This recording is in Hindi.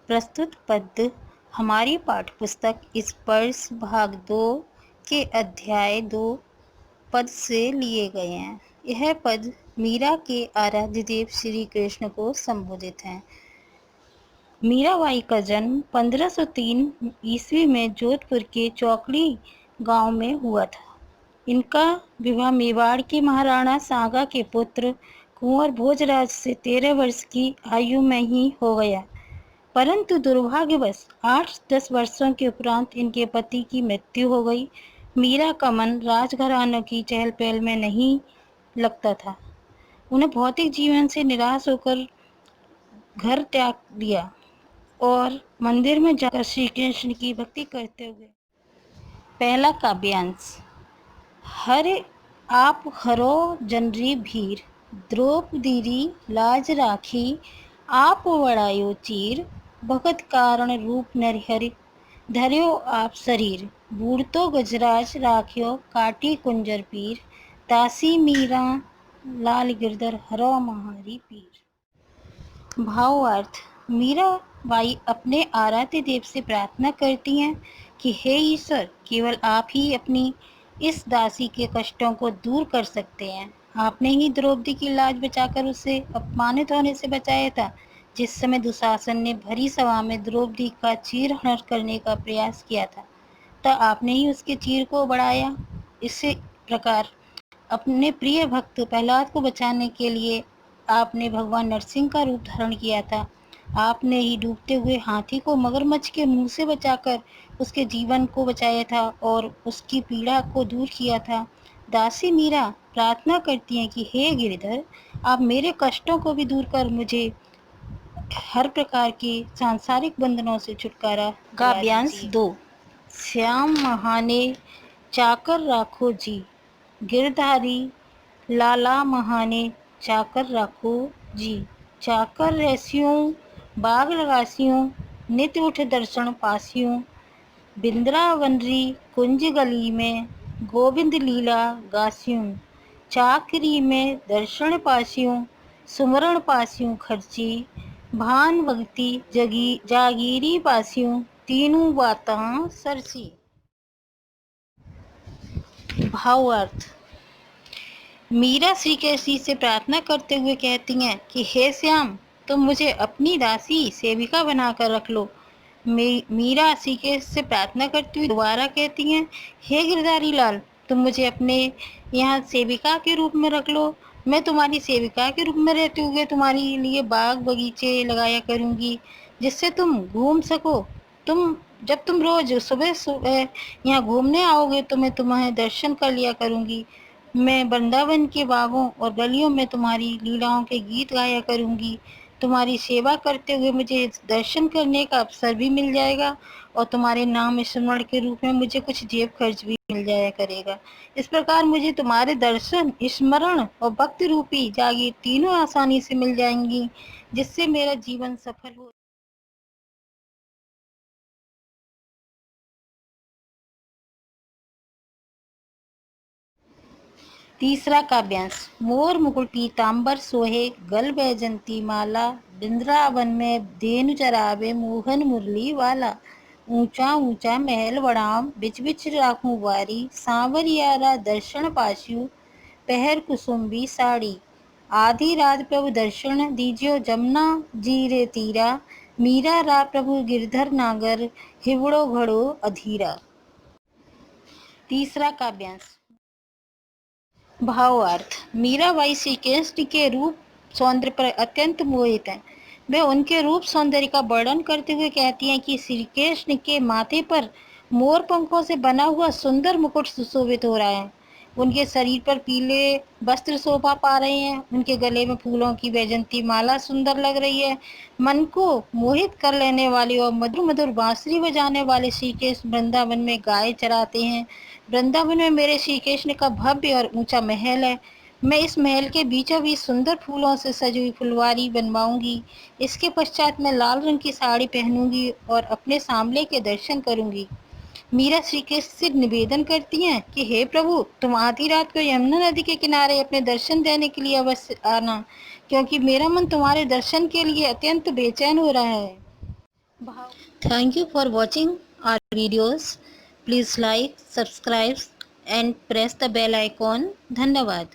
प्रस्तुत पद्य हमारी पाठ्यपुस्तक स्पर्श भाग 2 के अध्याय 2 पद से लिए गए हैं। यह पद मीरा के आराध्य देव श्री कृष्ण को संबोधित हैं। मीराबाई का जन्म 1503 ईस्वी में जोधपुर के चौकड़ी गांव में हुआ था। इनका विवाह मेवाड़ के महाराणा सांगा के पुत्र कुंवर भोजराज से 13 वर्ष की आयु में ही हो गया, परंतु दुर्भाग्यवश 8-10 वर्षों के उपरांत इनके पति की मृत्यु हो गई। मीरा का मन राजघरानों की चहल पहल में नहीं लगता था। उन्हें भौतिक जीवन से निराश होकर घर त्याग दिया और मंदिर में जाकर श्री कृष्ण की भक्ति करते हुए। पहला काव्यांश। हरे आप हरो जनरी भीर, द्रौपदीरी लाज राखी, आप वड़ायो चीर, भगत कारण रूप नरहरि, धर्यो आप शरीर, बूढ़तो गजराज राख्यो काटी कुंजर पीर, दासी मीरा लाल गिरधर हरो महारी पीर। भावार्थ। मीराबाई अपने आराध्य देव से प्रार्थना करती हैं कि हे ईश्वर, केवल आप ही अपनी इस दासी के कष्टों को दूर कर सकते हैं। आपने ही द्रौपदी की लाज बचाकर उसे अपमानित होने से बचाया था। जिस समय दुशासन ने भरी सभा में द्रौपदी का चीरहरण करने का प्रयास किया था, तो आपने ही उसके चीर को बढ़ाया। इसी प्रकार अपने प्रिय भक्त प्रहलाद को बचाने के लिए आपने भगवान नरसिंह का रूप धारण किया था। आपने ही डूबते हुए हाथी को मगरमच्छ के मुंह से बचाकर उसके जीवन को बचाया था और उसकी पीड़ा को दूर किया था। दासी मीरा प्रार्थना करती हैं कि हे गिरिधर, आप मेरे कष्टों को भी दूर कर मुझे हर प्रकार के सांसारिक बंधनों से छुटकारा। काव्यांश 2। श्याम महाने चाकर राखो जी, गिरधारी लाला महाने चाकर राखो जी, चाकर रहसियों बाग लगासियों, नित उठ दर्शन पासियों, बिंद्रावनरी कुंज गली में गोविंद लीला गासियों, चाकरी में दर्शन पासियों, सुमरण पासियों खर्ची, भान भक्ति जागीरी पासियों, तीनों बातां सरसी। भावार्थ। मीरा श्री कृष्ण से प्रार्थना करते हुए कहती हैं कि हे श्याम, तुम मुझे अपनी दासी सेविका बनाकर रख लो। मीरा श्री कृष्ण से प्रार्थना करती हुई दोबारा कहती हैं, हे गिरधारी लाल, तुम मुझे अपने यहाँ सेविका के रूप में रख लो। मैं तुम्हारी सेविका के रूप में रहते हुए तुम्हारे लिए बाग बगीचे लगाया करूँगी, जिससे तुम घूम सको। जब तुम रोज सुबह सुबह यहाँ घूमने आओगे तो मैं तुम्हें दर्शन कर लिया करूँगी। मैं वृंदावन के बागों और गलियों में तुम्हारी लीलाओं के गीत गाया करूँगी। तुम्हारी सेवा करते हुए मुझे दर्शन करने का अवसर भी मिल जाएगा और तुम्हारे नाम स्मरण के रूप में मुझे कुछ जेब खर्च भी मिल जाया करेगा। इस प्रकार मुझे तुम्हारे दर्शन, स्मरण और भक्ति रूपी जागीर तीनों आसानी से मिल जाएंगी, जिससे मेरा जीवन सफल हो। तीसरा काव्यांश। मोर मुकुट पीताम्बर सोहे, गल बैजंती माला, वृंदावन में धेनु चरावे मोहन मुरली वाला, ऊंचा ऊंचा महल बढ़ाऊं बिच बिच राखूं बारी, सांवरियारा दर्शन पास्यु पहर कुसुम्बी साड़ी, आधी रात प्रभु दर्शन दीजियो जमुना जी रे तीरा, मीरा रा प्रभु गिरधर नागर हिवड़ो घड़ो अधीरा। तीसरा काव्यांश। भावार्थ। मीराबाई श्री कृष्ण के रूप सौंदर्य पर अत्यंत मोहित हैं। वे उनके रूप सौंदर्य का वर्णन करते हुए कहती हैं कि श्री कृष्ण के माथे पर मोर पंखों से बना हुआ सुंदर मुकुट सुशोभित हो रहा है। उनके शरीर पर पीले वस्त्र शोभा पा रहे हैं। उनके गले में फूलों की वैजंती माला सुंदर लग रही है। मन को मोहित कर लेने वाले और मधुर मधुर बांसुरी बजाने वाले श्री कृष्ण वृंदावन में गाय चराते हैं। वृंदावन में मेरे श्री कृष्ण का भव्य और ऊंचा महल है। मैं इस महल के बीचों बीच सुंदर फूलों से सजी हुई फुलवारी बनवाऊंगी। इसके पश्चात मैं लाल रंग की साड़ी पहनूंगी और अपने सांवले के दर्शन करूंगी। मीरा श्री कृष्ण से निवेदन करती हैं कि हे प्रभु, तुम आधी रात को यमुना नदी के किनारे अपने दर्शन देने के लिए अवश्य आना, क्योंकि मेरा मन तुम्हारे दर्शन के लिए अत्यंत बेचैन हो रहा है। Thank you for watching our videos. Please like, subscribe and press the bell icon. धन्यवाद।